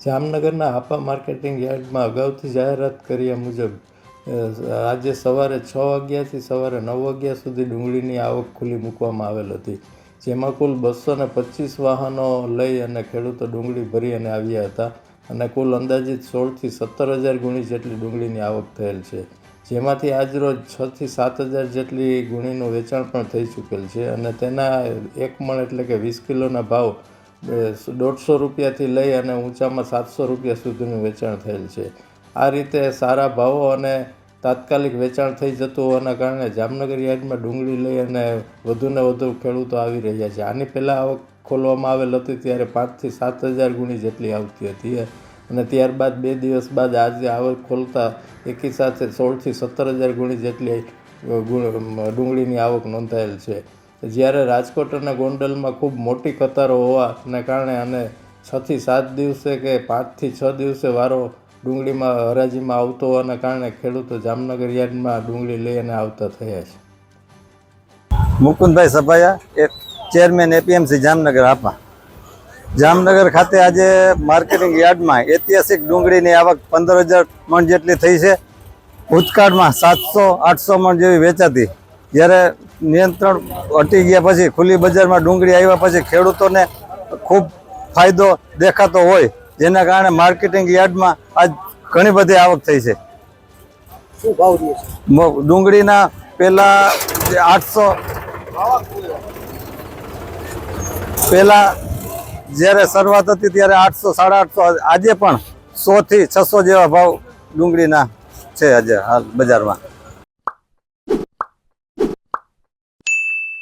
જામનગરના હાપા માર્કેટિંગ યાર્ડમાં અગાઉથી જાહેરાત કર્યા મુજબ આજે સવારે 6 વાગ્યાથી સવારે 9 વાગ્યા સુધી ડુંગળીની આવક ખુલ્લી મૂકવામાં આવેલ હતી, જેમાં કુલ 225 વાહનો લઈ અને ખેડૂતો ડુંગળી ભરી અને આવ્યા હતા અને કુલ અંદાજિત 16 થી 17 હજાર ગુણી જેટલી ડુંગળીની આવક થયેલ છે, જેમાંથી આજરોજ 6 થી 7 હજાર જેટલી ગુણીનું વેચાણ પણ થઈ ચૂકેલ છે અને તેના 1 મણ એટલે કે 20 કિલોના ભાવ 150 રૂપિયાથી લઈ અને ઊંચામાં 700 રૂપિયા સુધીનું વેચાણ થયેલ છે। આ રીતે સારા ભાવો અને તાત્કાલિક વેચાણ થઈ જતું હોવાના કારણે જામનગર યાર્ડમાં ડુંગળી લઈ અને વધુને વધુ ખેડૂતો આવી રહ્યા છે। આની પહેલાં આવક ખોલવામાં આવેલ હતી ત્યારે 5 થી 7 હજાર ગુણી જેટલી આવતી હતી અને ત્યારબાદ 2 દિવસ બાદ આજે આવક ખોલતા એકી સાથે 16 થી 17 હજાર ગુણી જેટલી ડુંગળીની આવક નોંધાયેલ છે, જ્યારે રાજકોટ અને ગોંડલમાં ખૂબ મોટી કતારો હોવાને કારણે અને 6 થી 7 દિવસે કે 5 થી 6 દિવસે વારો ડુંગળીમાં હરાજીમાં આવતો હોવાના કારણે ખેડૂતો જામનગર યાર્ડમાં ડુંગળી લઈ અને આવતા થયા છે। મુકુંદભાઈ સભાયા, એક ચેરમેન એપીએમસી જામનગર હાપા। જામનગર ખાતે આજે માર્કેટિંગ યાર્ડમાં ઐતિહાસિક ડુંગળીની આવક 15,000 મણ જેટલી થઈ છે। ભૂતકાળમાં 700-800 મણ જેવી વેચાતી, જ્યારે નિયંત્રણ હટી ગયા પછી ખુલ્લી બજારમાં ડુંગળી આવ્યા પછી ખેડૂતોને ખૂબ ફાયદો દેખાતો હોય, જેના કારણે માર્કેટિંગ યાર્ડમાં આજ ઘણી બધી આવક થઈ છે। શું ભાવ રહે છે ડુંગળીના? પહેલા 800, પહેલા જ્યારે શરૂઆત હતી ત્યારે 800-850, આજે પણ 100 થી 600 જેવા ભાવ ડુંગળીના છે આજે હાલ બજારમાં।